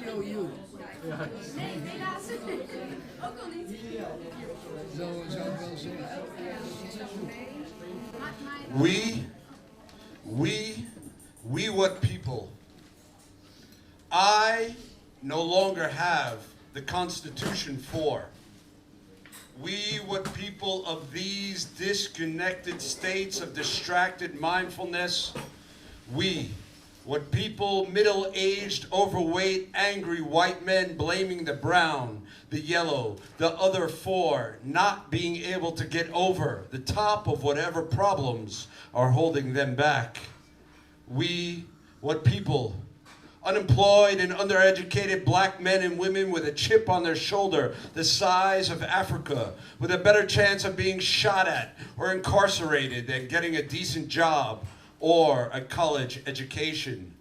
COU. Nee, helaas. Ook al niet. Zo zou ik wel zeggen. We what people. I no longer have the Constitution for. We what people of these disconnected states of distracted mindfulness. We what people middle-aged, overweight, angry white men blaming the brown, the yellow, the other four, not being able to get over the top of whatever problems are holding them back. We, what people, unemployed and undereducated black men and women with a chip on their shoulder the size of Africa, with a better chance of being shot at or incarcerated than getting a decent job or a college education.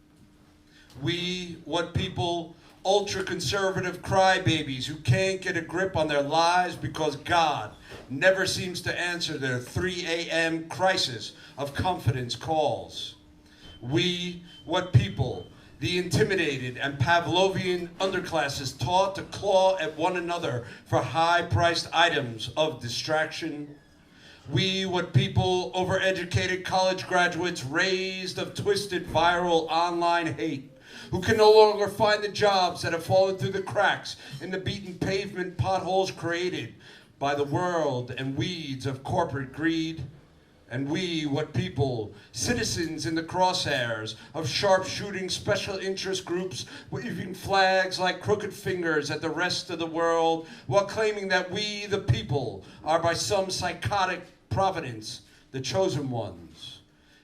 We, what people, ultra-conservative crybabies who can't get a grip on their lives because God never seems to answer their 3 a.m. crisis of confidence calls. We, what people, the intimidated and Pavlovian underclasses taught to claw at one another for high-priced items of distraction. We, what people, overeducated college graduates raised of twisted viral online hate, who can no longer find the jobs that have fallen through the cracks in the beaten pavement potholes created by the world and weeds of corporate greed. And we, what people, citizens in the crosshairs of sharpshooting special interest groups waving flags like crooked fingers at the rest of the world while claiming that we, the people, are by some psychotic providence the chosen ones.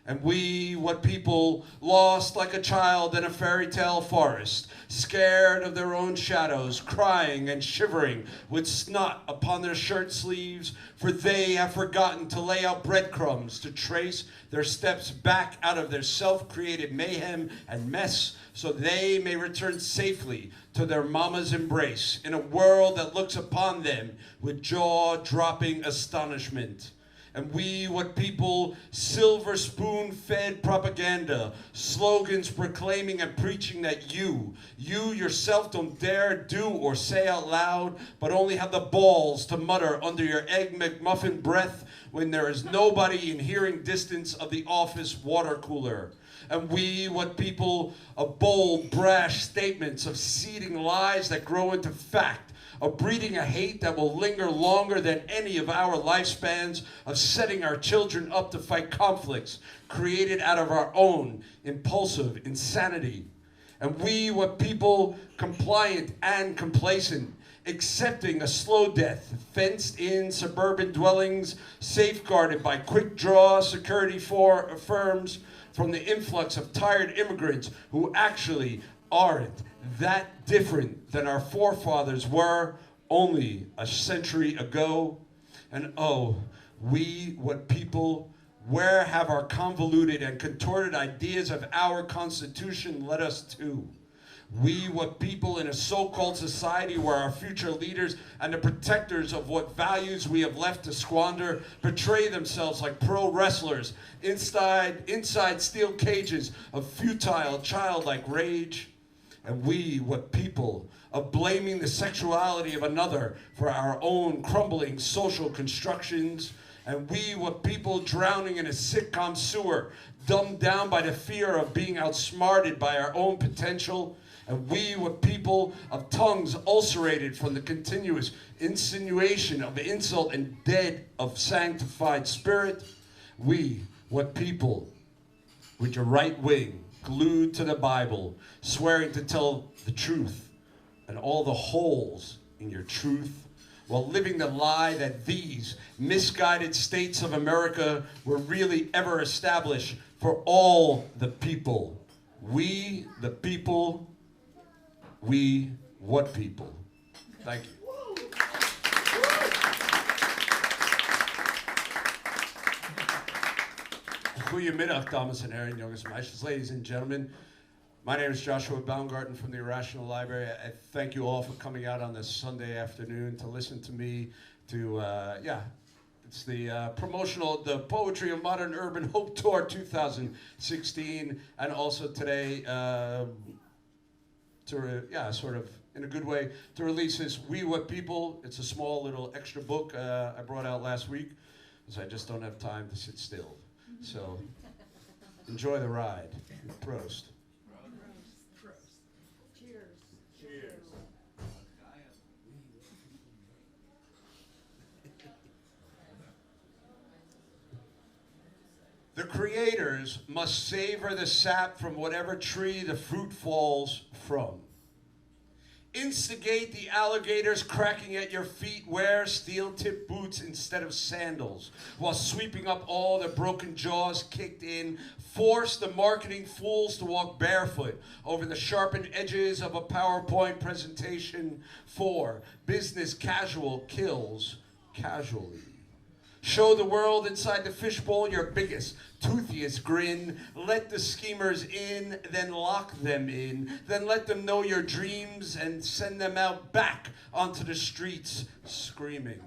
And we, what people, lost like a child in a fairy tale forest, scared of their own shadows, crying and shivering with snot upon their shirt sleeves, for they have forgotten to lay out breadcrumbs to trace their steps back out of their self-created mayhem and mess, so they may return safely to their mama's embrace in a world that looks upon them with jaw-dropping astonishment. And we, what people, silver spoon-fed propaganda, slogans proclaiming and preaching that you yourself don't dare do or say out loud, but only have the balls to mutter under your Egg McMuffin breath when there is nobody in hearing distance of the office water cooler. And we, what people, of bold, brash statements of seeding lies that grow into fact, of breeding a hate that will linger longer than any of our lifespans, of setting our children up to fight conflicts created out of our own impulsive insanity. And we, what people, compliant and complacent, accepting a slow death, fenced in suburban dwellings, safeguarded by quick draw security firms from the influx of tired immigrants who actually aren't that different than our forefathers were only a century ago. And oh, we, what people, where have our convoluted and contorted ideas of our Constitution led us to? We, what people, in a so-called society where our future leaders and the protectors of what values we have left to squander portray themselves like pro wrestlers inside steel cages of futile, childlike rage. And we, what people, of blaming the sexuality of another for our own crumbling social constructions. And we, what people, drowning in a sitcom sewer, dumbed down by the fear of being outsmarted by our own potential. And we, what people, of tongues ulcerated from the continuous insinuation of insult and dead of sanctified spirit. We, what people, with your right wing glued to the Bible, swearing to tell the truth and all the holes in your truth, while living the lie that these misguided states of America were really ever established for all the people. We, the people, we, what people? Thank you. Goedemiddag, dames en heren, jongens en meisjes, ladies and gentlemen. My name is Joshua Baumgarten from the Irrational Library. I thank you all for coming out on this Sunday afternoon to listen to me, to It's the promotional of the Poetry of Modern Urban Hope Tour 2016, and also today, sort of in a good way, to release this We What People. It's a small little extra book I brought out last week, because I just don't have time to sit still. So enjoy the ride. Prost. The creators must savor the sap from whatever tree the fruit falls from. Instigate the alligators cracking at your feet, wear steel-tipped boots instead of sandals, while sweeping up all the broken jaws kicked in. Force the marketing fools to walk barefoot over the sharpened edges of a PowerPoint presentation. For business casual kills casually. Show the world inside the fishbowl your biggest, toothiest grin. Let the schemers in, then lock them in. Then let them know your dreams and send them out back onto the streets screaming.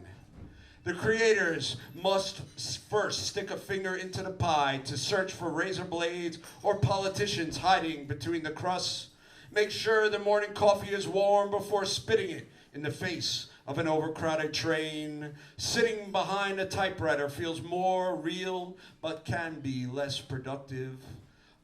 The creators must first stick a finger into the pie to search for razor blades or politicians hiding between the crusts. Make sure the morning coffee is warm before spitting it in the face of an overcrowded train. Sitting behind a typewriter feels more real, but can be less productive.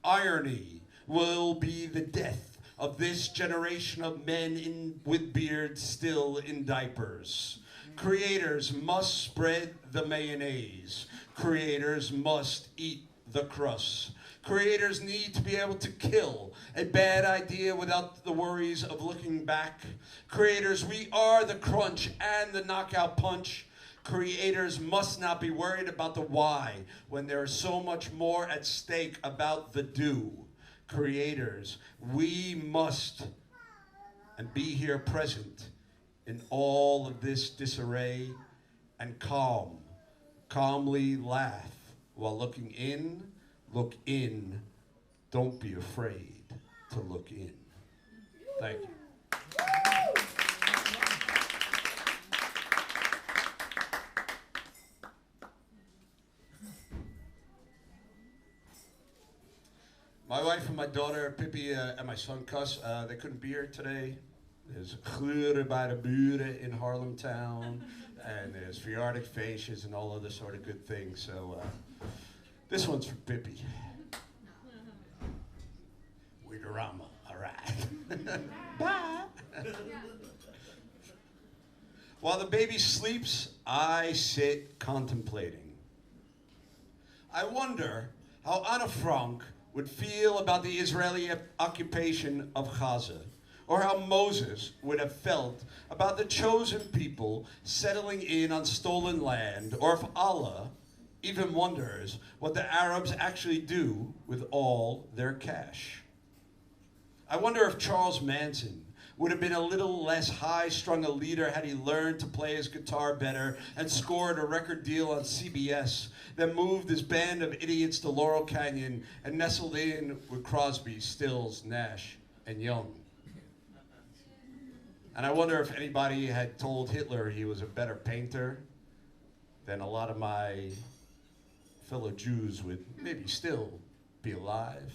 Irony will be the death of this generation of men with beards still in diapers. Creators must spread the mayonnaise. Creators must eat the crust. Creators need to be able to kill a bad idea without the worries of looking back. Creators, we are the crunch and the knockout punch. Creators must not be worried about the why when there is so much more at stake about the do. Creators, we must and be here present in all of this disarray and calmly laugh while looking in. Look in. Don't be afraid to look in. Thank you. My wife and my daughter, Pippi, and my son, Cus, they couldn't be here today. There's Gleuren by de Buren in Harlem town, and there's Verjaardag feestjes and all other sort of good things. So this one's for Pippi. Wigorama, all right. Bye. While the baby sleeps, I sit contemplating. I wonder how Anne Frank would feel about the Israeli occupation of Gaza, or how Moses would have felt about the chosen people settling in on stolen land, or if Allah even wonders what the Arabs actually do with all their cash. I wonder if Charles Manson would have been a little less high-strung a leader had he learned to play his guitar better and scored a record deal on CBS that moved his band of idiots to Laurel Canyon and nestled in with Crosby, Stills, Nash, and Young. And I wonder if anybody had told Hitler he was a better painter, then a lot of my fellow Jews would maybe still be alive.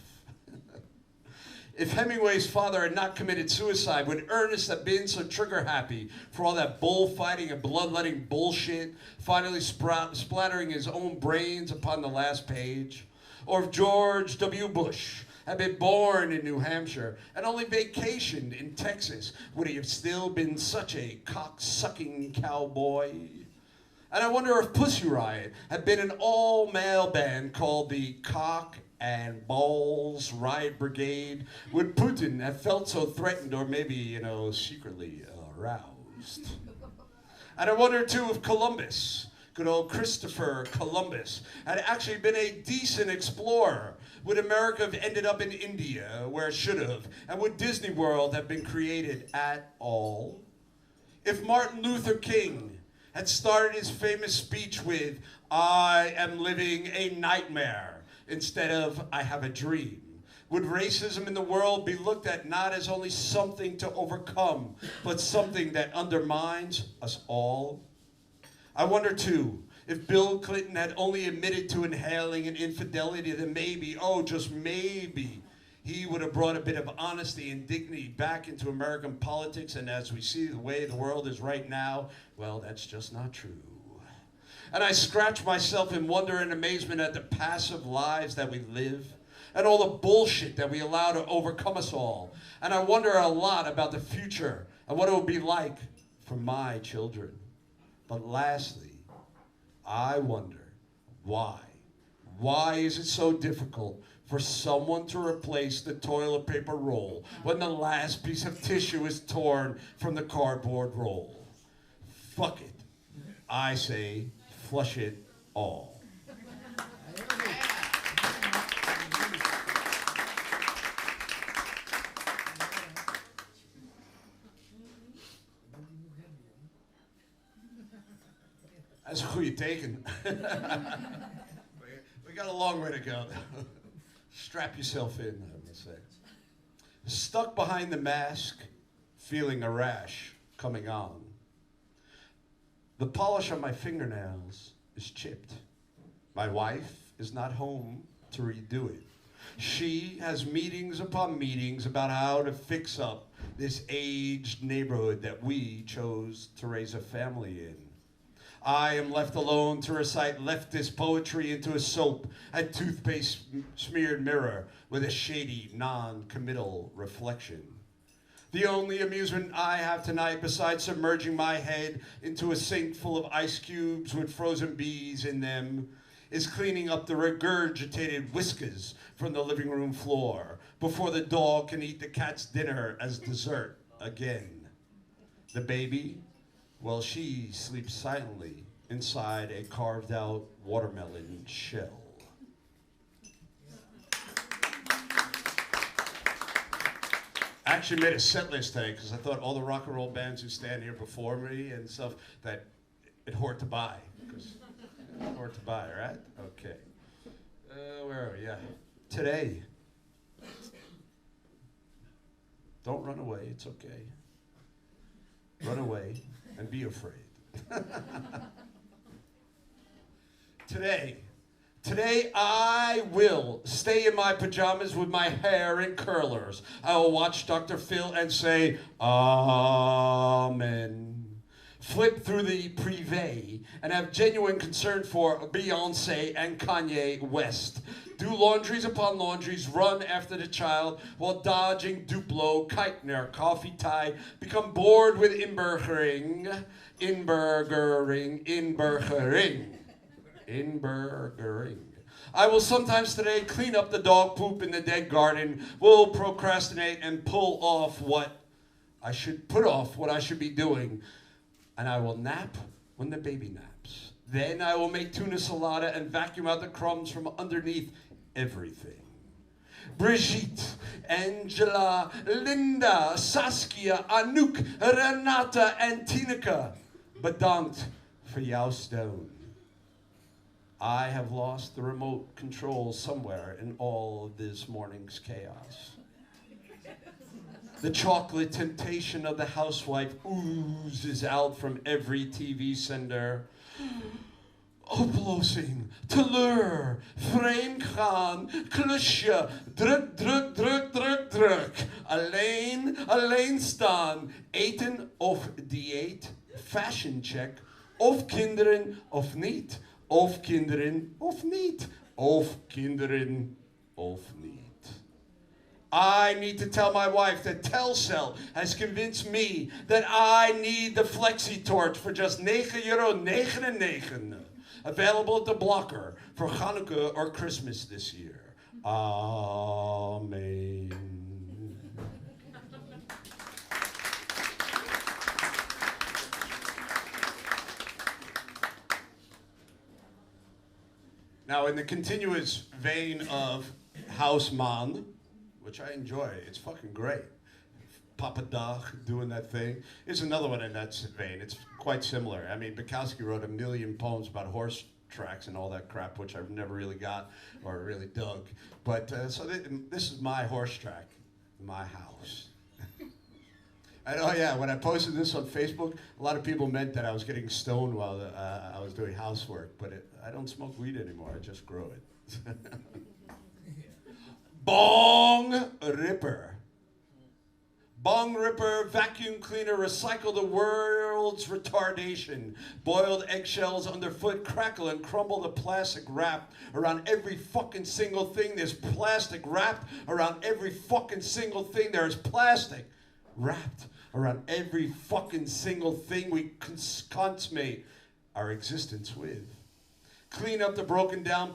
If Hemingway's father had not committed suicide, would Ernest have been so trigger-happy for all that bullfighting and bloodletting bullshit, finally splattering his own brains upon the last page? Or if George W. Bush had been born in New Hampshire and only vacationed in Texas, would he have still been such a cock-sucking cowboy? And I wonder if Pussy Riot had been an all-male band called the Cock and Balls Riot Brigade, would Putin have felt so threatened or maybe, secretly aroused? And I wonder too if Columbus, good old Christopher Columbus, had actually been a decent explorer. Would America have ended up in India where it should have? And would Disney World have been created at all? If Martin Luther King had started his famous speech with, "I am living a nightmare," instead of "I have a dream," would racism in the world be looked at not as only something to overcome, but something that undermines us all? I wonder too, If Bill Clinton had only admitted to inhaling an infidelity, then maybe, oh, just maybe, he would have brought a bit of honesty and dignity back into American politics. And as we see the way the world is right now, well, that's just not true. And I scratch myself in wonder and amazement at the passive lives that we live and all the bullshit that we allow to overcome us all. And I wonder a lot about the future and what it will be like for my children. But lastly, I wonder why. Why is it so difficult for someone to replace the toilet paper roll when the last piece of tissue is torn from the cardboard roll? Fuck it. I say, flush it all. That's a goede teken. We got a long way to go. Strap yourself in, I'm gonna say. Stuck behind the mask, feeling a rash coming on. The polish on my fingernails is chipped. My wife is not home to redo it. She has meetings upon meetings about how to fix up this aged neighborhood that we chose to raise a family in. I am left alone to recite leftist poetry into a soap and toothpaste smeared mirror with a shady, non-committal reflection. The only amusement I have tonight, besides submerging my head into a sink full of ice cubes with frozen bees in them, is cleaning up the regurgitated whiskers from the living room floor before the dog can eat the cat's dinner as dessert again. The baby, well, she sleeps silently inside a carved out watermelon shell. I actually made a set list today because I thought all the rock and roll bands who stand here before me and stuff that it hard to buy. Hard to buy, right? Okay. Where are we? Yeah. Today. Don't run away. It's okay. Run away and be afraid. Today I will stay in my pajamas with my hair in curlers. I will watch Dr. Phil and say, Amen. Flip through the privé and have genuine concern for Beyonce and Kanye West. Do laundries upon laundries, run after the child while dodging Duplo, Keitner, coffee tie, become bored with inburgering. I will sometimes today clean up the dog poop in the dead garden, will procrastinate and put off what I should be doing, and I will nap when the baby naps. Then I will make tuna salada and vacuum out the crumbs from underneath everything. Brigitte, Angela, Linda, Saskia, Anouk, Renata, and Tineke, bedankt for jouw steun. I have lost the remote control somewhere in all of this morning's chaos. The chocolate temptation of the housewife oozes out from every TV sender. Oplossing, teleur, vreemd gaan, klusje, druk, druk, druk, druk, druk. Alleen staan, eten of dieet, fashion check, of kinderen of niet, of kinderen of niet, of kinderen of niet. I need to tell my wife that Telcel has convinced me that I need the Flexi Torch for just €9.99. Available at the Blocker for Hanukkah or Christmas this year. Amen. Now, in the continuous vein of Houseman, which I enjoy, it's fucking great. Papa Dag doing that thing. Here's another one in that vein. It's quite similar. I mean, Bukowski wrote 1,000,000 poems about horse tracks and all that crap, which I've never really got or really dug. But so this is my horse track, my house. And oh yeah, when I posted this on Facebook, a lot of people meant that I was getting stoned while I was doing housework, but I don't smoke weed anymore, I just grow it. Bong Ripper. Bong Ripper, vacuum cleaner, recycle the world's retardation. Boiled eggshells underfoot, crackle and crumble the plastic wrap around every fucking single thing. There's plastic wrapped around every fucking single thing. There's plastic wrapped around every fucking single thing we consummate our existence with. Clean up the broken down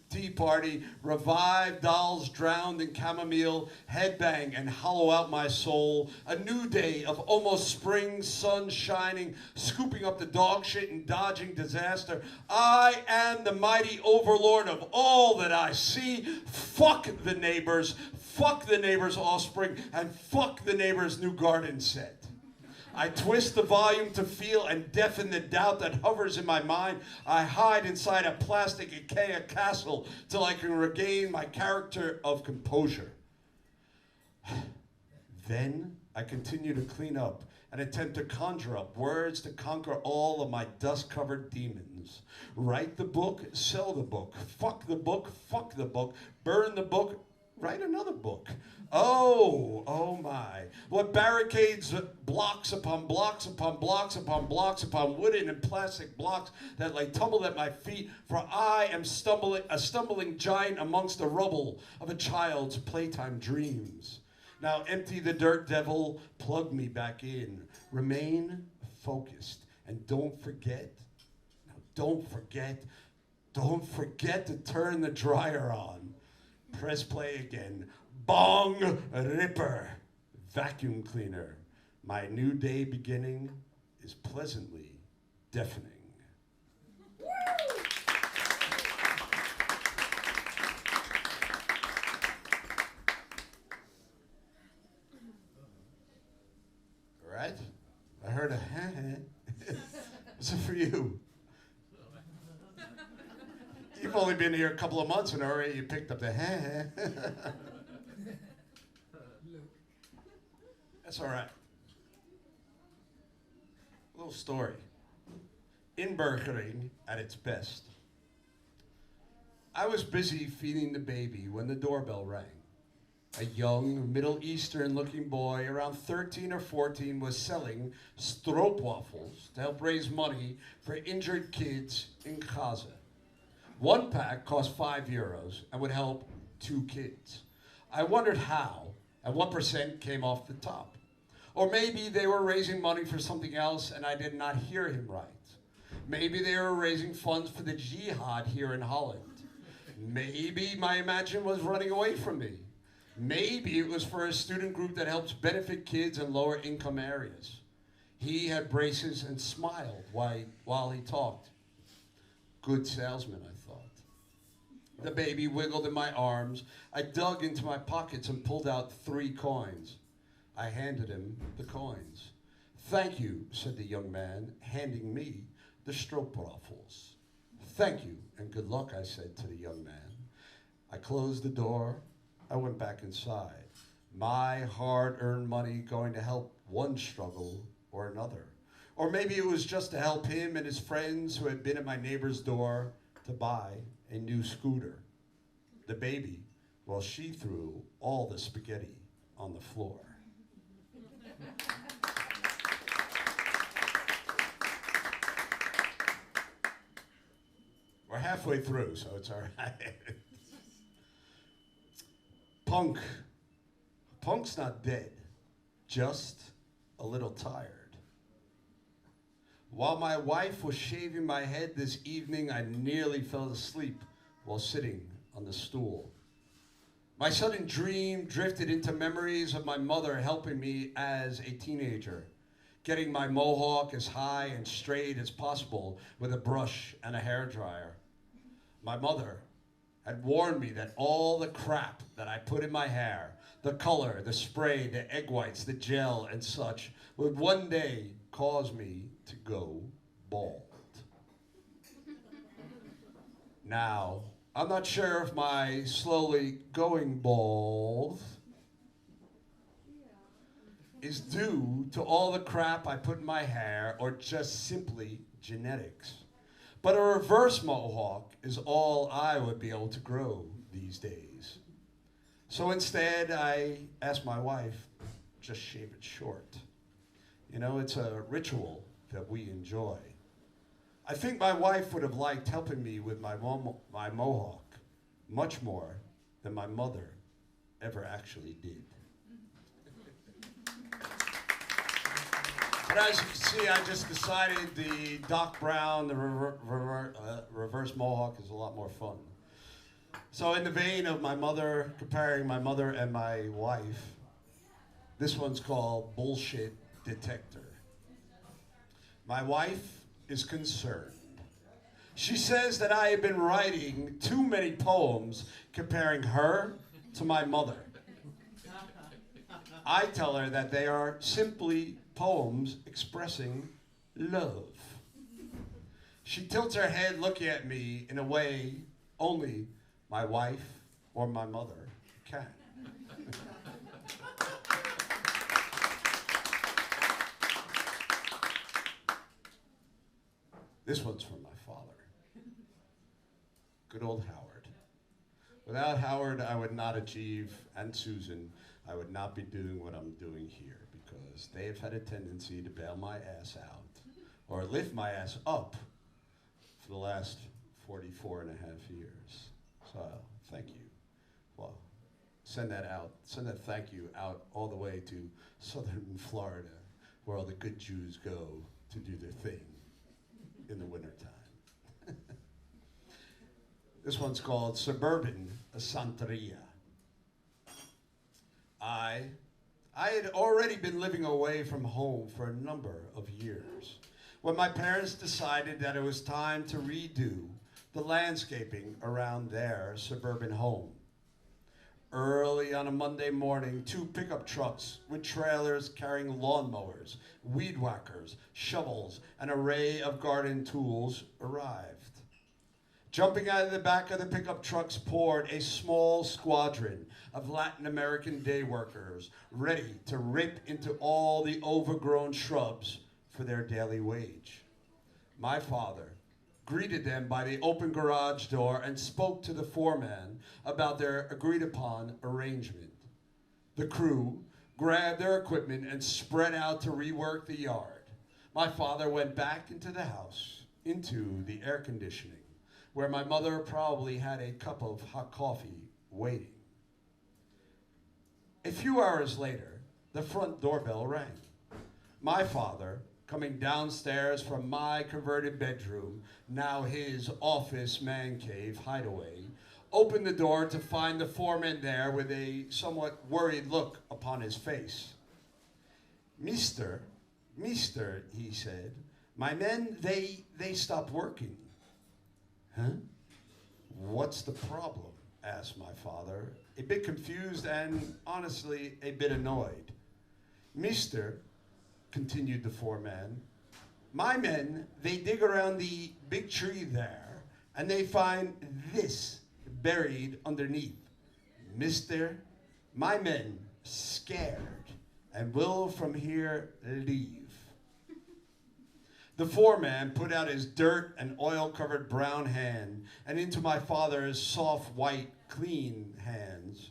tea party, revive dolls drowned in chamomile, headbang and hollow out my soul. A new day of almost spring, sun shining, scooping up the dog shit and dodging disaster. I am the mighty overlord of all that I see. Fuck the neighbors' offspring, and fuck the neighbor's new garden set. I twist the volume to feel and deafen the doubt that hovers in my mind. I hide inside a plastic IKEA castle till I can regain my character of composure. Then I continue to clean up and attempt to conjure up words to conquer all of my dust-covered demons. Write the book, sell the book, fuck the book, burn the book, write another book. Oh my. What barricades blocks upon blocks upon blocks upon blocks upon wooden and plastic blocks that lay tumbled at my feet, for I am a stumbling giant amongst the rubble of a child's playtime dreams. Now empty the dirt, devil, plug me back in. Remain focused and don't forget to turn the dryer on. Press play again. Bong Ripper, vacuum cleaner. My new day beginning is pleasantly deafening. All right? I heard a What's it for you? You've only been here a couple of months and already you picked up the That's all right. A little story. Inburgering at its best. I was busy feeding the baby when the doorbell rang. A young, Middle Eastern-looking boy, around 13 or 14, was selling stroopwafels to help raise money for injured kids in Gaza. One pack cost €5 and would help 2 kids. I wondered how, and what percent came off the top. Or maybe they were raising money for something else and I did not hear him right. Maybe they were raising funds for the jihad here in Holland. Maybe my imagination was running away from me. Maybe it was for a student group that helps benefit kids in lower income areas. He had braces and smiled while he talked. Good salesman, I thought. The baby wiggled in my arms. I dug into my pockets and pulled out 3 coins. I handed him the coins. Thank you, said the young man, handing me the stroopwafels. Thank you, and good luck, I said to the young man. I closed the door. I went back inside. My hard-earned money going to help one struggle or another. Or maybe it was just to help him and his friends who had been at my neighbor's door to buy a new scooter. The baby, well, she threw all the spaghetti on the floor. We're halfway through, so it's all right. Punk's not dead, just a little tired. While my wife was shaving my head this evening, I nearly fell asleep while sitting on the stool. My sudden dream drifted into memories of my mother helping me as a teenager, getting my mohawk as high and straight as possible with a brush and a hairdryer. My mother had warned me that all the crap that I put in my hair, the color, the spray, the egg whites, the gel, and such, would one day cause me to go bald. Now, I'm not sure if my slowly going bald is due to all the crap I put in my hair or just simply genetics. But a reverse mohawk is all I would be able to grow these days. So instead, I asked my wife, just shave it short. You know, it's a ritual that we enjoy. I think my wife would have liked helping me with my mohawk much more than my mother ever actually did. But as you can see, I just decided the Doc Brown, the reverse mohawk is a lot more fun. So in the vein of my mother, comparing my mother and my wife, this one's called Bullshit Detector. My wife is concerned. She says that I have been writing too many poems comparing her to my mother. I tell her that they are simply poems expressing love. She tilts her head looking at me in a way only my wife or my mother can. This one's from my father. Good old Howard. Without Howard, I would not achieve, and Susan, I would not be doing what I'm doing here because they have had a tendency to bail my ass out or lift my ass up for the last 44 and a half years. So thank you. Well, send that thank you out all the way to southern Florida where all the good Jews go to do their thing in the wintertime. This one's called Suburban Santeria. I had already been living away from home for a number of years when my parents decided that it was time to redo the landscaping around their suburban home. Early on a Monday morning, 2 pickup trucks with trailers carrying lawnmowers, weed whackers, shovels, and an array of garden tools arrived. Jumping out of the back of the pickup trucks poured a small squadron of Latin American day workers ready to rip into all the overgrown shrubs for their daily wage. My father greeted them by the open garage door and spoke to the foreman about their agreed upon arrangement. The crew grabbed their equipment and spread out to rework the yard. My father went back into the house, into the air conditioning, where my mother probably had a cup of hot coffee waiting. A few hours later, the front doorbell rang. My father, coming downstairs from my converted bedroom, now his office man cave hideaway, opened the door to find the foreman there with a somewhat worried look upon his face. Mister, he said, my men, they stopped working. Huh? What's the problem? Asked my father, a bit confused and honestly a bit annoyed. Mister, continued the foreman, my men, they dig around the big tree there and they find this buried underneath. Mister, my men scared and will from here leave. The foreman put out his dirt and oil-covered brown hand and into my father's soft, white, clean hands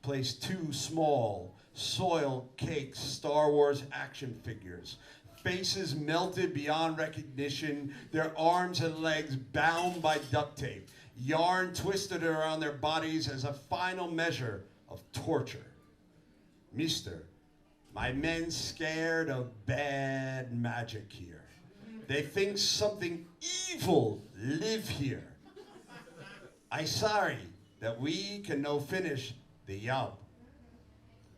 placed 2 small, soil-caked Star Wars action figures, faces melted beyond recognition, their arms and legs bound by duct tape, yarn twisted around their bodies as a final measure of torture. Mister, my men scared of bad magic here. They think something evil live here. I sorry that we can no finish the job.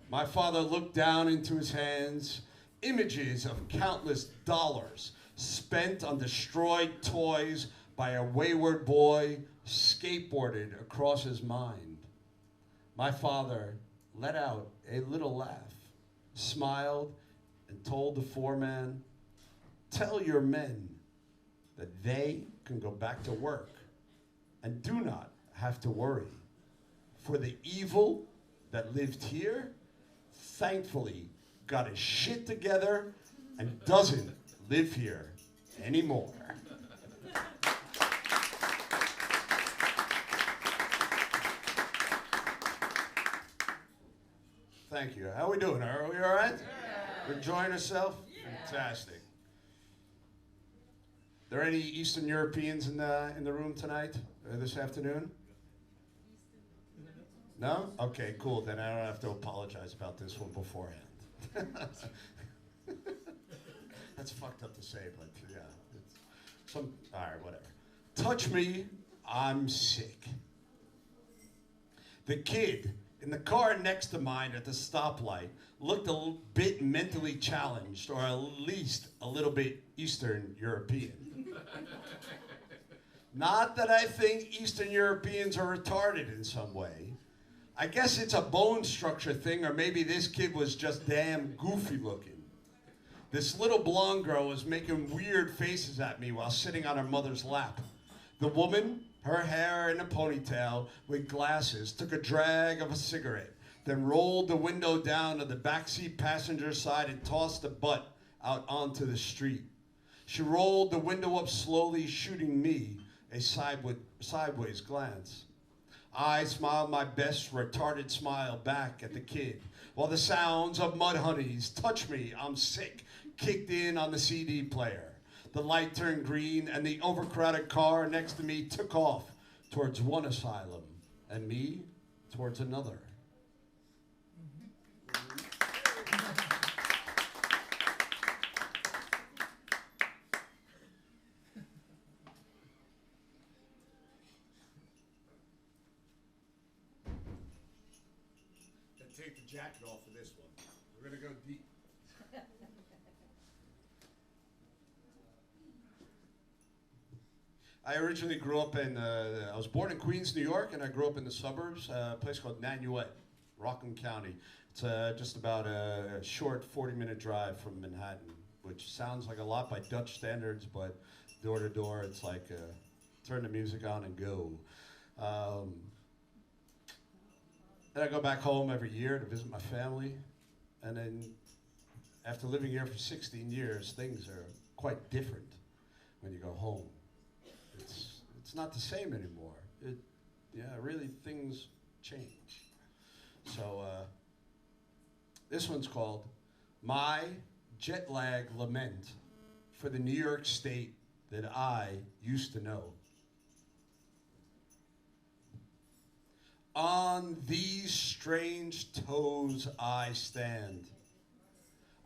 My father looked down into his hands, images of countless dollars spent on destroyed toys by a wayward boy skateboarded across his mind. My father let out a little laugh, smiled, and told the foreman, tell your men that they can go back to work and do not have to worry. For the evil that lived here, thankfully, got his shit together and doesn't live here anymore. Thank you. How we doing? Are we all right? Yeah. We're enjoying ourselves? Yeah. Fantastic. There any Eastern Europeans in the room tonight or this afternoon? No? Okay, cool. Then I don't have to apologize about this one beforehand. That's fucked up to say, but yeah. All right, whatever. Touch me, I'm sick. The kid in the car next to mine at the stoplight looked a bit mentally challenged, or at least a little bit Eastern European. Not that I think Eastern Europeans are retarded in some way. I guess it's a bone structure thing, or maybe this kid was just damn goofy looking. This little blonde girl was making weird faces at me while sitting on her mother's lap. The woman, her hair in a ponytail with glasses, took a drag of a cigarette, then rolled the window down to the backseat passenger side and tossed the butt out onto the street. She rolled the window up slowly, shooting me a sideways glance. I smiled my best retarded smile back at the kid, while the sounds of Mudhoney's "Touch Me, I'm Sick" kicked in on the CD player. The light turned green, and the overcrowded car next to me took off towards one asylum, and me towards another. Take the jacket off of this one. We're gonna go deep. I originally grew up in, I was born in Queens, New York, and I grew up in the suburbs, a place called Nanuet, Rockland County. It's just about a short 40-minute drive from Manhattan, which sounds like a lot by Dutch standards, but door to door, it's like turn the music on and go. Then I go back home every year to visit my family, and then after living here for 16 years, things are quite different when you go home. It's not the same anymore. Really things change. So this one's called My Jet Lag Lament for the New York State that I used to know. On these strange toes I stand.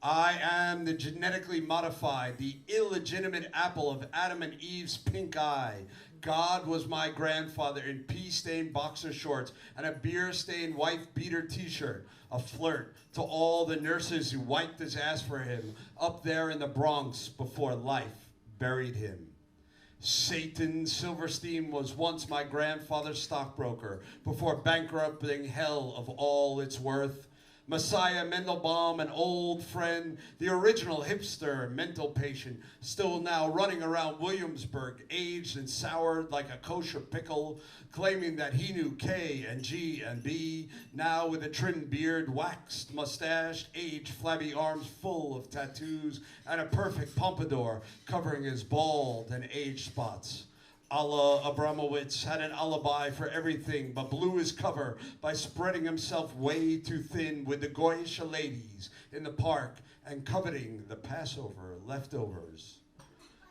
I am the genetically modified, the illegitimate apple of Adam and Eve's pink eye. God was my grandfather in pea-stained boxer shorts and a beer-stained wife-beater t-shirt, a flirt to all the nurses who wiped his ass for him up there in the Bronx before life buried him. Satan Silverstein was once my grandfather's stockbroker before bankrupting hell of all its worth. Messiah Mendelbaum, an old friend, the original hipster mental patient, still now running around Williamsburg, aged and soured like a kosher pickle, claiming that he knew K and G and B, now with a trimmed beard, waxed mustache, aged flabby arms full of tattoos, and a perfect pompadour covering his bald and age spots. Allah Abramowitz had an alibi for everything, but blew his cover by spreading himself way too thin with the Goyish ladies in the park and coveting the Passover leftovers.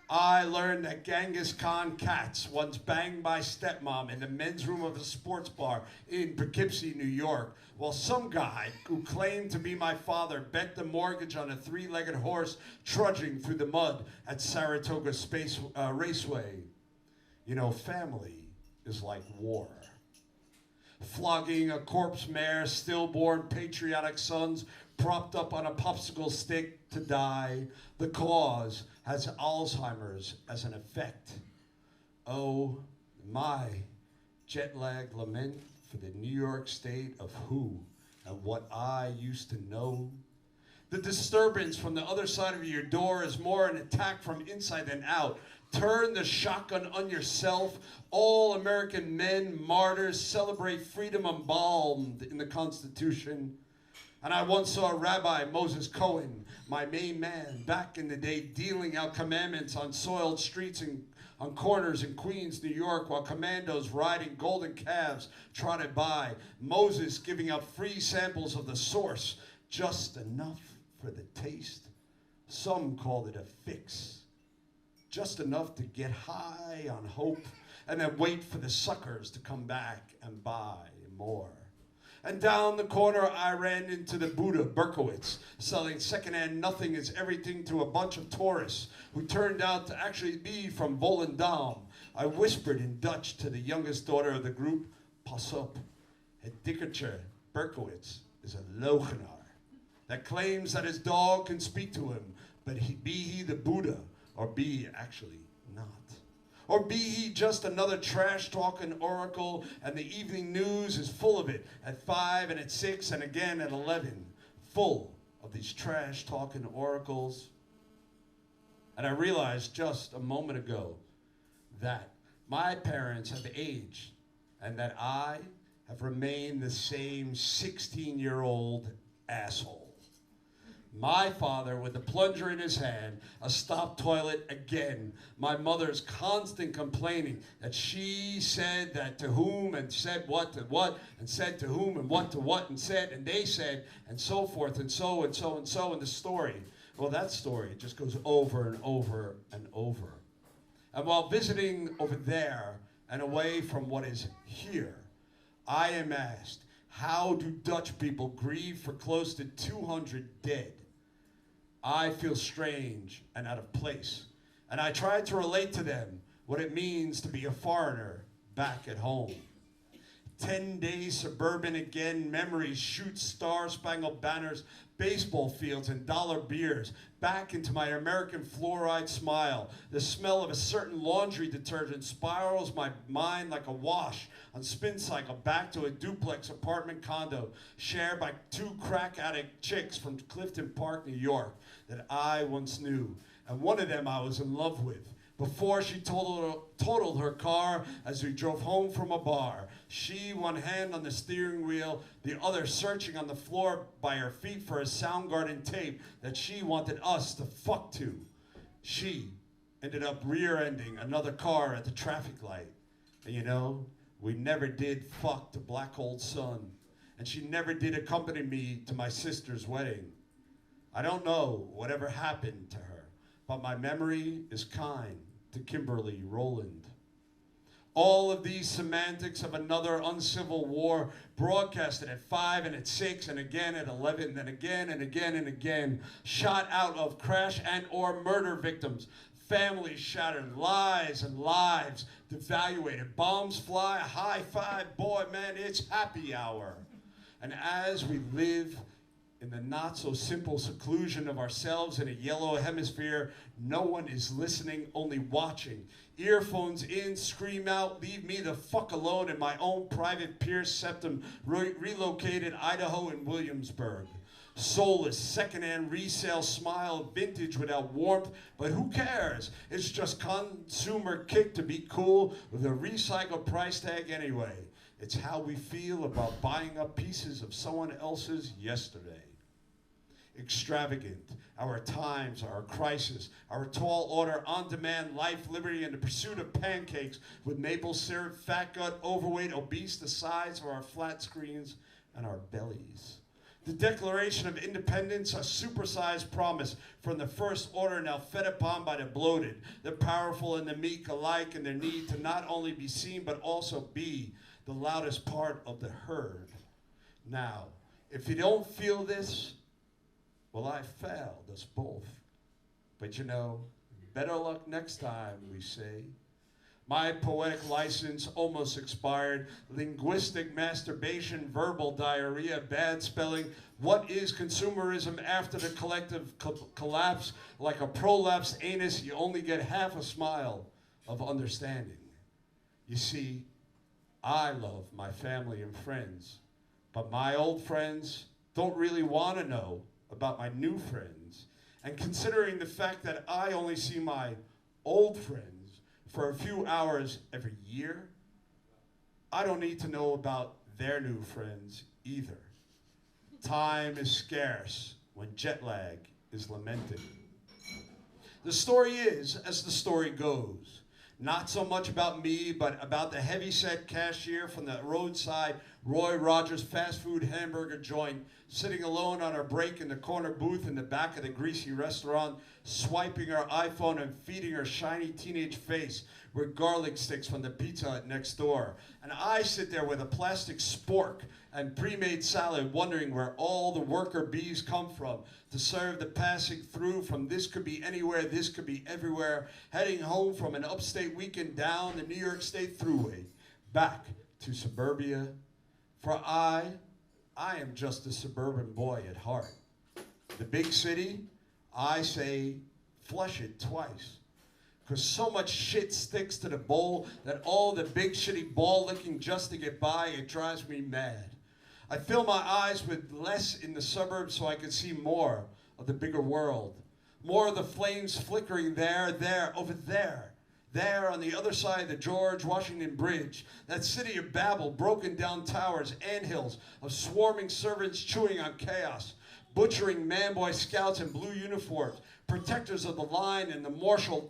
I learned that Genghis Khan cats once banged my stepmom in the men's room of a sports bar in Poughkeepsie, New York, while some guy who claimed to be my father bet the mortgage on a three-legged horse trudging through the mud at Saratoga Space Raceway. You know, family is like war. Flogging a corpse mare, stillborn patriotic sons propped up on a popsicle stick to die. The cause has Alzheimer's as an effect. Oh, my jet lag lament for the New York State of who and what I used to know. The disturbance from the other side of your door is more an attack from inside than out. Turn the shotgun on yourself. All American men, martyrs, celebrate freedom embalmed in the Constitution. And I once saw Rabbi Moses Cohen, my main man, back in the day, dealing out commandments on soiled streets and on corners in Queens, New York, while commandos riding golden calves trotted by. Moses giving out free samples of the source, just enough for the taste. Some called it a fix. Just enough to get high on hope and then wait for the suckers to come back and buy more. And down the corner, I ran into the Buddha Berkowitz, selling secondhand nothing is everything to a bunch of tourists who turned out to actually be from Volendam. I whispered in Dutch to the youngest daughter of the group, pas op, het dikkertje Berkowitz is a logenaar that claims that his dog can speak to him, but be he the Buddha or be he actually not. Or be he just another trash-talking oracle, and the evening news is full of it at 5 and at 6 and again at 11, full of these trash-talking oracles. And I realized just a moment ago that my parents have aged and that I have remained the same 16-year-old asshole. My father with the plunger in his hand, a stopped toilet again. My mother's constant complaining that she said that to whom and said what to what and said to whom and what to what and said and they said and so forth and so and so and so. And the story, well, that story just goes over and over and over. And while visiting over there and away from what is here, I am asked, how do Dutch people grieve for close to 200 dead? I feel strange and out of place, and I try to relate to them what it means to be a foreigner back at home. 10 days suburban again, memories shoot star-spangled banners, baseball fields, and dollar beers back into my American fluoride smile. The smell of a certain laundry detergent spirals my mind like a wash on spin cycle back to a duplex apartment condo shared by 2 crack addict chicks from Clifton Park, New York that I once knew. And one of them I was in love with. Before she totaled her car as we drove home from a bar. She, one hand on the steering wheel, the other searching on the floor by her feet for a Soundgarden tape that she wanted us to fuck to. She ended up rear-ending another car at the traffic light. And you know, we never did fuck the black hole sun. And she never did accompany me to my sister's wedding. I don't know whatever happened to her, but my memory is kind to Kimberly Rowland. All of these semantics of another uncivil war broadcasted at 5 and at 6 and again at 11 and again and again and again, shot out of crash and or murder victims, families shattered, lies and lives devaluated, bombs fly, high five, boy man, it's happy hour. And as we live in the not-so-simple seclusion of ourselves in a yellow hemisphere, no one is listening, only watching. Earphones in, scream out, leave me the fuck alone in my own private Pierce septum, relocated Idaho and Williamsburg. Soulless, secondhand resale smile, vintage without warmth, but who cares? It's just consumer kick to be cool with a recycled price tag anyway. It's how we feel about buying up pieces of someone else's yesterday. Extravagant, our times, our crisis, our tall order, on-demand life, liberty, and the pursuit of pancakes with maple syrup, fat gut, overweight, obese, the size of our flat screens and our bellies. The Declaration of Independence, a supersized promise from the First Order now fed upon by the bloated, the powerful and the meek alike in their need to not only be seen but also be the loudest part of the herd. Now, if you don't feel this, well, I failed us both. But you know, better luck next time, we say. My poetic license almost expired. Linguistic masturbation, verbal diarrhea, bad spelling. What is consumerism after the collective collapse? Like a prolapsed anus, you only get half a smile of understanding. You see, I love my family and friends, but my old friends don't really want to know about my new friends. And considering the fact that I only see my old friends for a few hours every year, I don't need to know about their new friends either. time is scarce, when jet lag is lamented. The story is as the story goes. Not so much about me, but about the heavyset cashier from the roadside Roy Rogers fast food hamburger joint, sitting alone on her break in the corner booth in the back of the greasy restaurant, swiping her iPhone and feeding her shiny teenage face with garlic sticks from the Pizza Hut next door. And I sit there with a plastic spork and pre-made salad, wondering where all the worker bees come from to serve the passing through from this could be anywhere, this could be everywhere, heading home from an upstate weekend down the New York State Thruway, back to suburbia. For I am just a suburban boy at heart. The big city, I say, flush it twice. Because so much shit sticks to the bowl that all the big shitty ball licking just to get by, it drives me mad. I fill my eyes with less in the suburbs so I can see more of the bigger world. More of the flames flickering there, over there. There on the other side of the George Washington Bridge, that city of Babel, broken down towers, anthills of swarming servants chewing on chaos, butchering man-boy scouts in blue uniforms, protectors of the line and the martial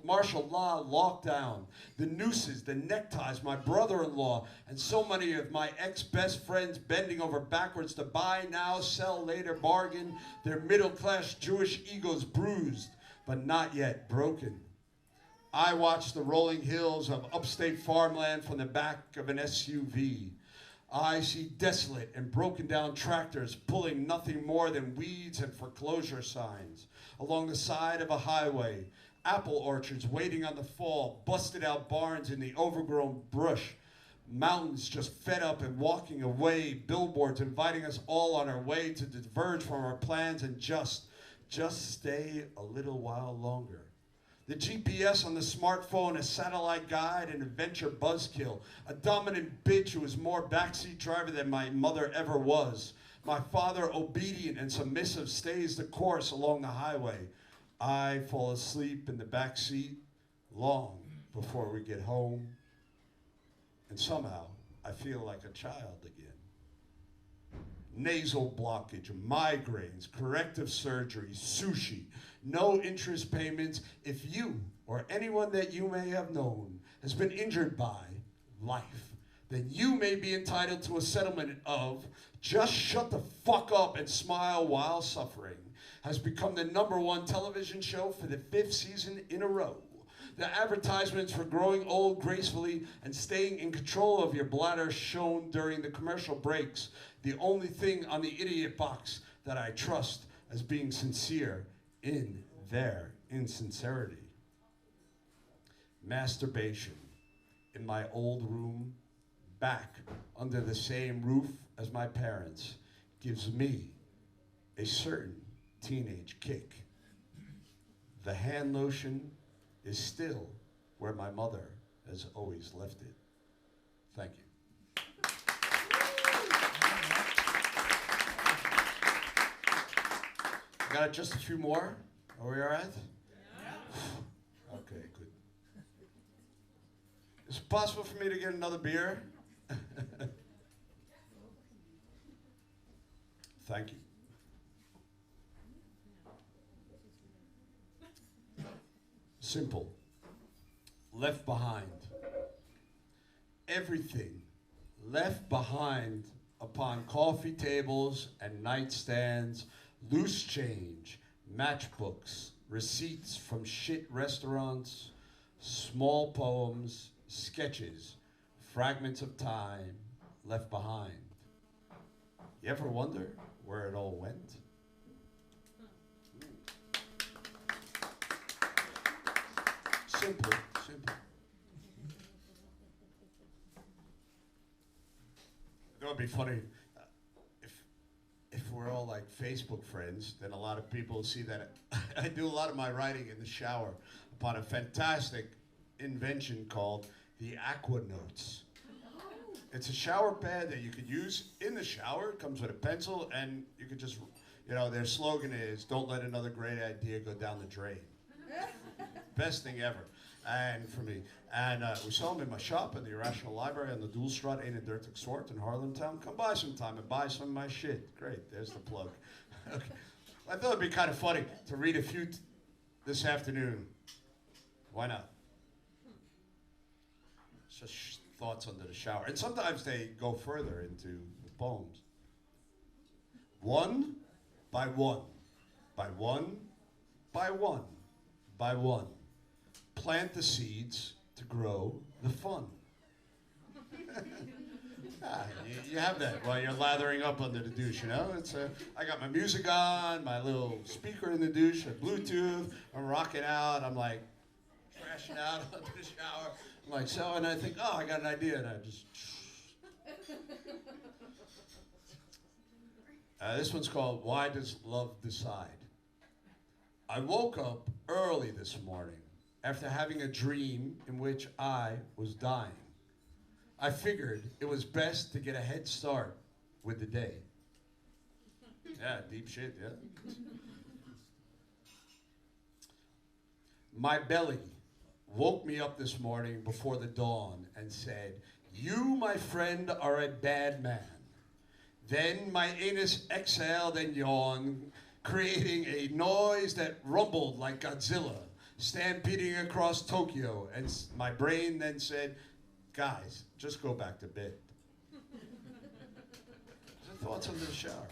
law lockdown, the nooses, the neckties, my brother-in-law, and so many of my ex-best friends bending over backwards to buy now, sell later, bargain, their middle-class Jewish egos bruised, but not yet broken. I watch the rolling hills of upstate farmland from the back of an SUV. I see desolate and broken down tractors pulling nothing more than weeds and foreclosure signs along the side of a highway, apple orchards waiting on the fall, busted out barns in the overgrown brush, mountains just fed up and walking away, billboards inviting us all on our way to diverge from our plans and just stay a little while longer. The GPS on the smartphone, a satellite guide, and a venture buzzkill. A dominant bitch who is more backseat driver than my mother ever was. My father, obedient and submissive, stays the course along the highway. I fall asleep in the back seat long before we get home. And somehow, I feel like a child again. Nasal blockage, migraines, corrective surgery, sushi, no interest payments. If you or anyone that you may have known has been injured by life, then you may be entitled to a settlement of just shut the fuck up and smile while suffering has become the #1 television show for the 5th season in a row. The advertisements for growing old gracefully and staying in control of your bladder shown during the commercial breaks. The only thing on the idiot box that I trust as being sincere in their insincerity. Masturbation in my old room, back under the same roof as my parents, gives me a certain teenage kick. The hand lotion is still where my mother has always left it. Thank you. I got just a few more. Are we all right? Yeah. Okay, good. Is it possible for me to get another beer? Thank you. Simple. Left behind. Everything left behind upon coffee tables and nightstands, loose change, matchbooks, receipts from shit restaurants, small poems, sketches, fragments of time left behind. You ever wonder where it all went? Simple, simple. It would be funny if we're all like Facebook friends, then a lot of people see that I do a lot of my writing in the shower upon a fantastic invention called the Aqua Notes. It's a shower pad that you could use in the shower. It comes with a pencil, and you could just, you know, their slogan is, "Don't let another great idea go down the drain." Best thing ever. and for me. And we sell them in my shop in the Irrational Library on the Doelstraat 31 Soort in Harlemtown. Come by sometime and buy some of my shit. Great, there's the plug. Okay. I thought it'd be kind of funny to read a few this afternoon. Why not? It's just thoughts under the shower. And sometimes they go further into the poems. One by one, by one, by one, by one. Plant the seeds to grow the fun. You have that while you're lathering up under the douche, you know? I got my music on, my little speaker in the douche, a Bluetooth, I'm rocking out, I'm like crashing out under the shower. I'm like, so, and I think, oh, I got an idea, and I just... This one's called Why Does Love Decide? I woke up early this morning after having a dream in which I was dying. I figured it was best to get a head start with the day. Yeah, deep shit, yeah. My belly woke me up this morning before the dawn and said, "You, my friend, are a bad man." Then my anus exhaled and yawned, creating a noise that rumbled like Godzilla, stampeding across Tokyo, and my brain then said, "Guys, just go back to bed." Thoughts under the shower.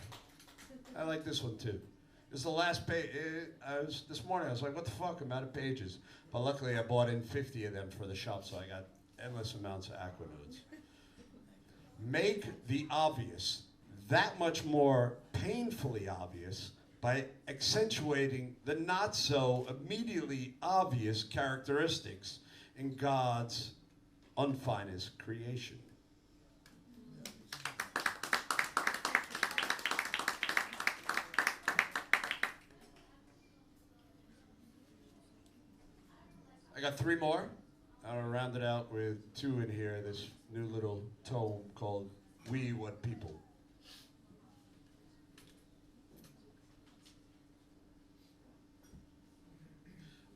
I like this one too. This is the last page. This morning I was like, what the fuck, I'm out of pages. But luckily I bought in 50 of them for the shop, so I got endless amounts of Aquanotes. Make the obvious that much more painfully obvious by accentuating the not so immediately obvious characteristics in God's unfinest creation. I got 3 more. I'm gonna round it out with 2 in here, this new little tome called We What People.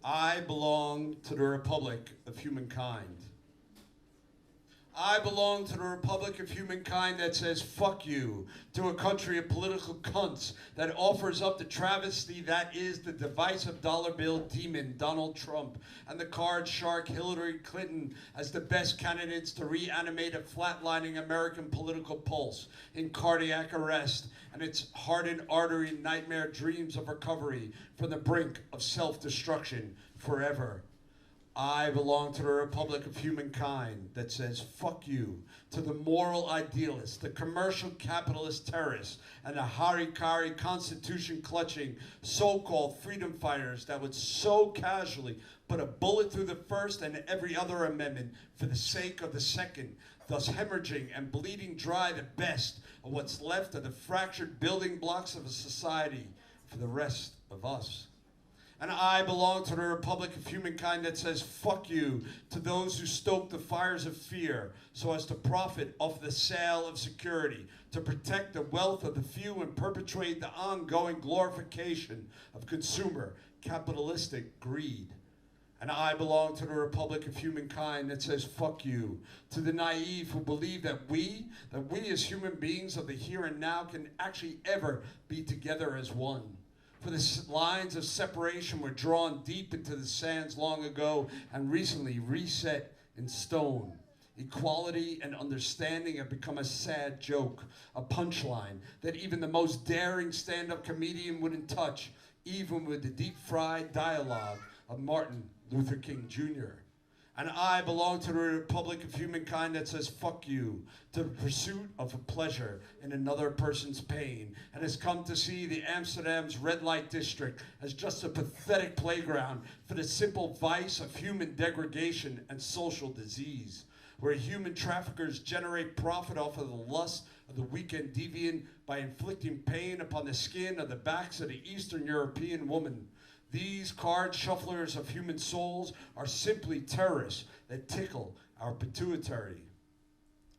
I belong to the Republic of Humankind. I belong to the Republic of Humankind that says fuck you to a country of political cunts that offers up the travesty that is the divisive dollar bill demon Donald Trump and the card shark Hillary Clinton as the best candidates to reanimate a flatlining American political pulse in cardiac arrest and its hardened artery nightmare dreams of recovery from the brink of self-destruction forever. I belong to the Republic of Humankind that says fuck you to the moral idealists, the commercial capitalist terrorists, and the harikari constitution-clutching so-called freedom fighters that would so casually put a bullet through the First and every other amendment for the sake of the Second, thus hemorrhaging and bleeding dry the best of what's left of the fractured building blocks of a society for the rest of us. And I belong to the Republic of Humankind that says fuck you to those who stoke the fires of fear so as to profit off the sale of security, to protect the wealth of the few and perpetuate the ongoing glorification of consumer capitalistic greed. And I belong to the Republic of Humankind that says fuck you to the naive who believe that we as human beings of the here and now can actually ever be together as one. For the lines of separation were drawn deep into the sands long ago and recently reset in stone. Equality and understanding have become a sad joke, a punchline that even the most daring stand-up comedian wouldn't touch, even with the deep-fried dialogue of Martin Luther King Jr. And I belong to the Republic of Humankind that says fuck you to the pursuit of a pleasure in another person's pain and has come to see the Amsterdam's red light district as just a pathetic playground for the simple vice of human degradation and social disease, where human traffickers generate profit off of the lust of the weekend deviant by inflicting pain upon the skin of the backs of the Eastern European woman. These card shufflers of human souls are simply terrorists that tickle our pituitary.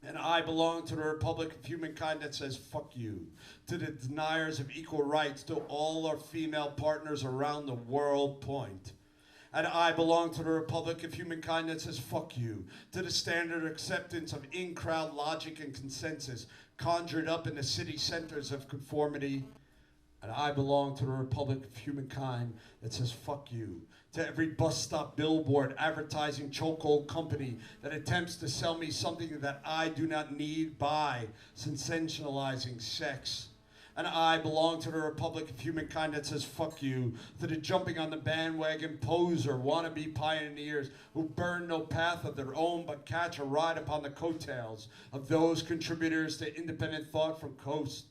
And I belong to the Republic of Humankind that says fuck you to the deniers of equal rights to all our female partners around the world point. And I belong to the republic of humankind that says fuck you, to the standard acceptance of in-crowd logic and consensus conjured up in the city centers of conformity. And I belong to the republic of humankind that says fuck you, to every bus stop billboard advertising chokehold company that attempts to sell me something that I do not need by sensationalizing sex. And I belong to the republic of humankind that says fuck you, to the jumping on the bandwagon poser wannabe pioneers who burn no path of their own but catch a ride upon the coattails of those contributors to independent thought from coast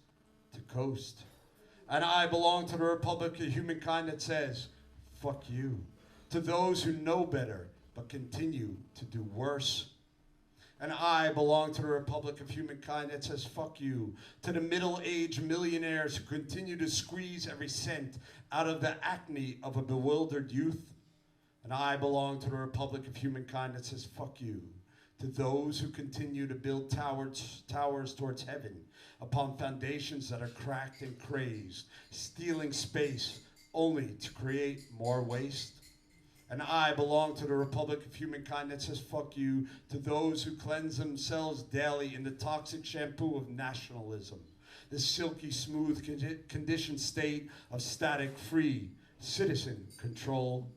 to coast. And I belong to the republic of humankind that says fuck you, to those who know better but continue to do worse. And I belong to the republic of humankind that says fuck you, to the middle-aged millionaires who continue to squeeze every cent out of the acne of a bewildered youth. And I belong to the republic of humankind that says fuck you, to those who continue to build towers towards heaven upon foundations that are cracked and crazed, stealing space only to create more waste. And I belong to the republic of humankind that says fuck you, to those who cleanse themselves daily in the toxic shampoo of nationalism, the silky smooth conditioned state of static free citizen control.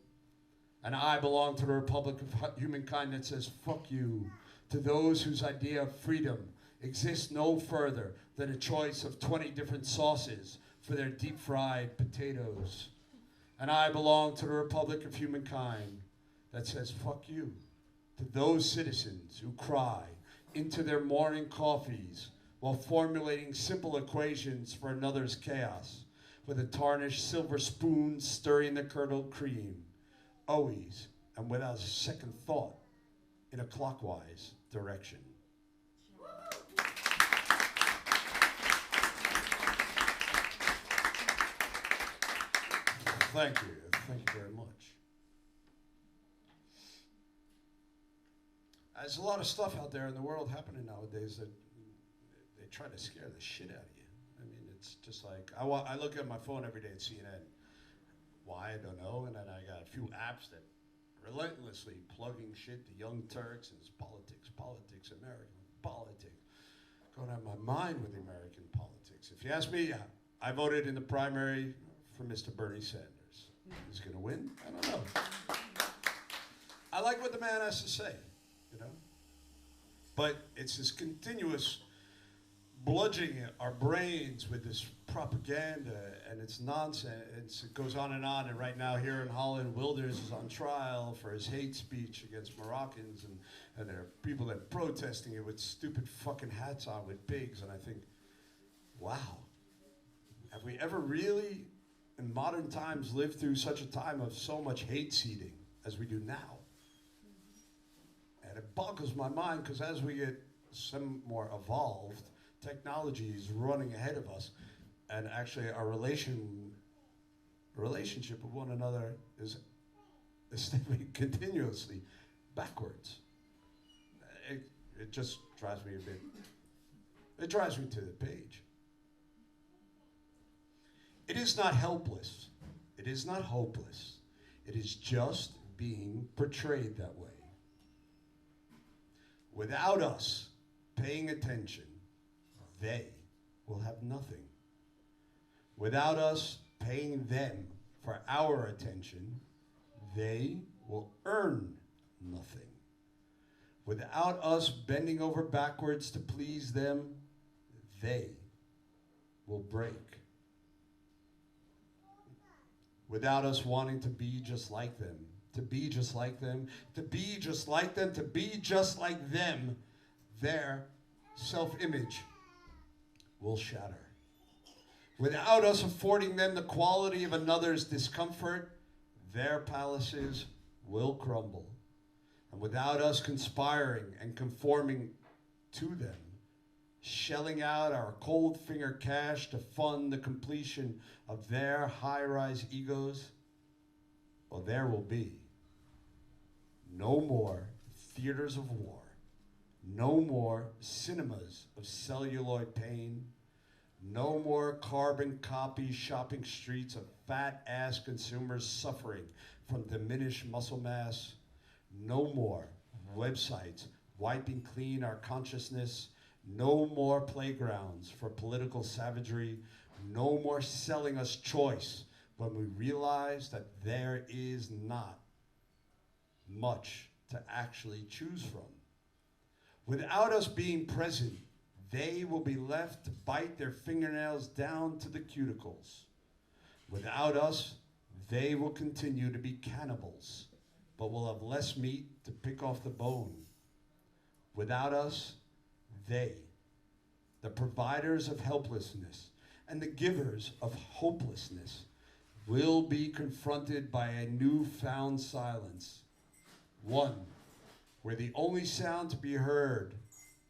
And I belong to the republic of humankind that says fuck you, to those whose idea of freedom exists no further than a choice of 20 different sauces for their deep fried potatoes. And I belong to the republic of humankind that says fuck you, to those citizens who cry into their morning coffees while formulating simple equations for another's chaos, with a tarnished silver spoon stirring the curdled cream, always and without a second thought, in a clockwise direction. Thank you. Thank you very much. There's a lot of stuff out there in the world happening nowadays that they try to scare the shit out of you. I mean, it's just like, I look at my phone every day at CNN. Why, I don't know. And then I got a few apps that relentlessly plugging shit to Young Turks and it's politics, American politics. Going out of my mind with the American politics. If you ask me, I voted in the primary for Mr. Bernie Sanders. He's going to win? I don't know. I like what the man has to say, you know? But it's this continuous bludgeoning our brains with this propaganda and it's nonsense. It goes on, and right now here in Holland, Wilders is on trial for his hate speech against Moroccans, and there are people that are protesting it with stupid fucking hats on with pigs, and I think, wow, have we ever really in modern times lived through such a time of so much hate seeding as we do now? And it boggles my mind, because as we get some more evolved, technology is running ahead of us, and actually our relationship with one another is stepping continuously backwards. It just drives me it drives me to the page. It is not helpless. It is not hopeless. It is just being portrayed that way. Without us paying attention, they will have nothing. Without us paying them for our attention, they will earn nothing. Without us bending over backwards to please them, they will break. Without us wanting to be just like them, to be just like them, to be just like them, to be just like them, their self-image will shatter. Without us affording them the quality of another's discomfort, their palaces will crumble. And without us conspiring and conforming to them, shelling out our cold finger cash to fund the completion of their high-rise egos, well, there will be no more theaters of war, no more cinemas of celluloid pain, No more carbon copy shopping streets of fat-ass consumers suffering from diminished muscle mass. No more websites wiping clean our consciousness. No more playgrounds for political savagery. No more selling us choice when we realize that there is not much to actually choose from. Without us being present, they will be left to bite their fingernails down to the cuticles. Without us, they will continue to be cannibals, but will have less meat to pick off the bone. Without us, they, the providers of helplessness and the givers of hopelessness, will be confronted by a newfound silence. One where the only sound to be heard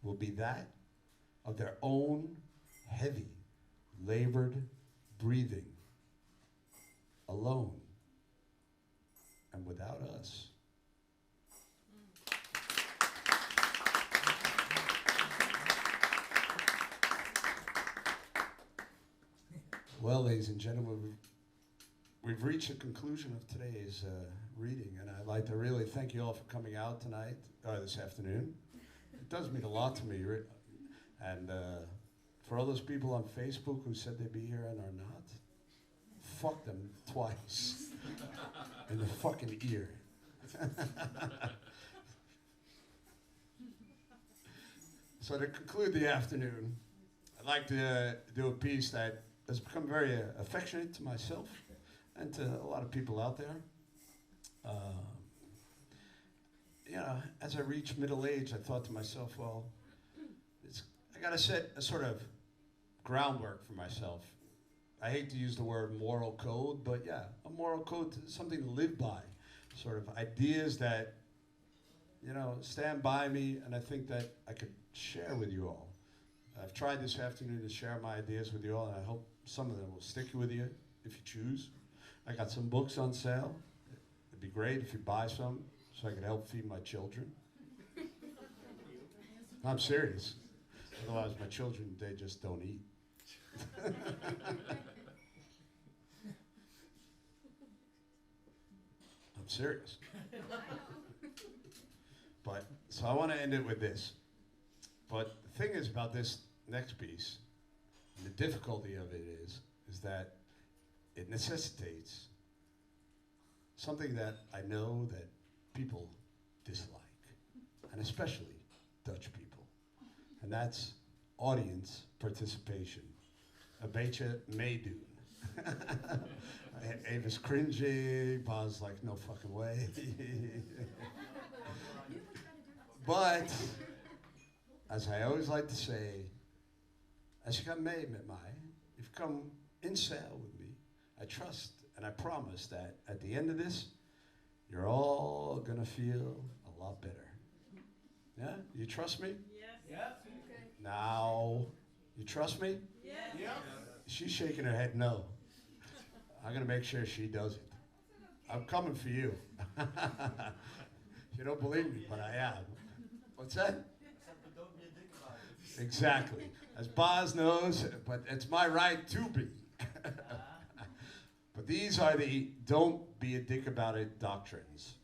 will be that of their own heavy, labored breathing, alone and without us. Well, ladies and gentlemen, we've reached the conclusion of today's reading, and I'd like to really thank you all for coming out tonight, or this afternoon. It does mean a lot to me. And for all those people on Facebook who said they'd be here and are not, fuck them twice in the fucking ear. So to conclude the afternoon, I'd like to do a piece that has become very affectionate to myself and to a lot of people out there. You know, as I reached middle age, I thought to myself, well, I gotta set a sort of groundwork for myself. I hate to use the word moral code, but yeah, a moral code, something to live by. Sort of ideas that, you know, stand by me, and I think that I could share with you all. I've tried this afternoon to share my ideas with you all, and I hope some of them will stick with you if you choose. I got some books on sale. It'd be great if you buy some so I could help feed my children. I'm serious. Otherwise, my children, they just don't eat. I'm serious. But, so I want to end it with this. But the thing is about this next piece, and the difficulty of it is that it necessitates something that I know that people dislike, and especially Dutch people, and that's audience participation. Een beetje meedoen. Ava's cringing, Pa's like, no fucking way. But, as I always like to say, als je gaat mee met mij, if you come in sail with me, I trust and I promise that at the end of this, you're all gonna feel a lot better. Yeah? You trust me? Yes. Yep. Okay. Now, you trust me? Yes. Yep. She's shaking her head no. I'm gonna make sure she does it. I'm coming for you. You don't believe me, but I am. What's that? Don't be a dick about it. Exactly. As Boz knows, but it's my right to be. But these are the don't be a dick about it doctrines.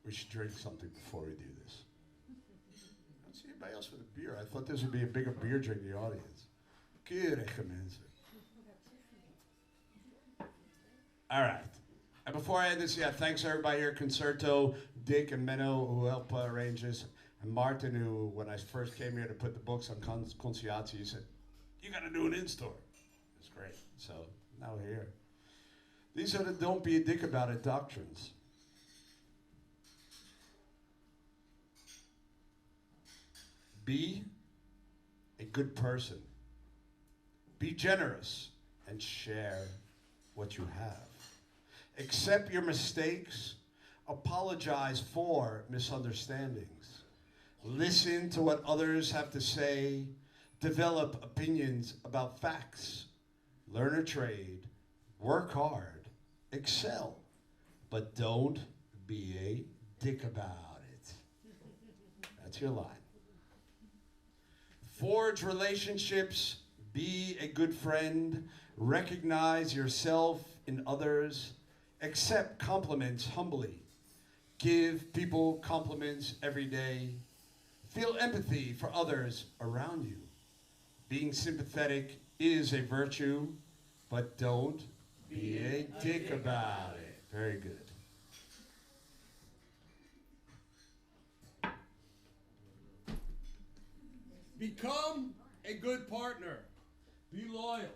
We should drink something before we do this. I don't see anybody else with a beer. I thought this would be a bigger beer drinking audience. Keurige mensen. All right. And before I end this, yeah, thanks everybody here, Concerto, Dick and Menno, who helped arrange this, and Martin, who, when I first came here to put the books on Conciliatie, he said, you got to do an in-store. It's great. So now we're here. These are the don't be a dick about it doctrines. Be a good person. Be generous and share what you have. Accept your mistakes. Apologize for misunderstandings. Listen to what others have to say. Develop opinions about facts. Learn a trade. Work hard. Excel. But don't be a dick about it. That's your line. Forge relationships. Be a good friend. Recognize yourself in others. Accept compliments humbly. Give people compliments every day. Feel empathy for others around you. Being sympathetic is a virtue, but don't be a dick about it. Very good. Become a good partner. Be loyal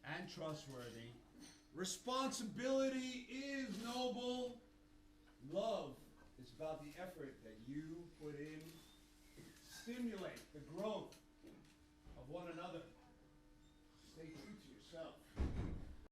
and trustworthy. Responsibility is noble. Love is about the effort that you put in. Stimulate the growth of one another. Stay true to yourself.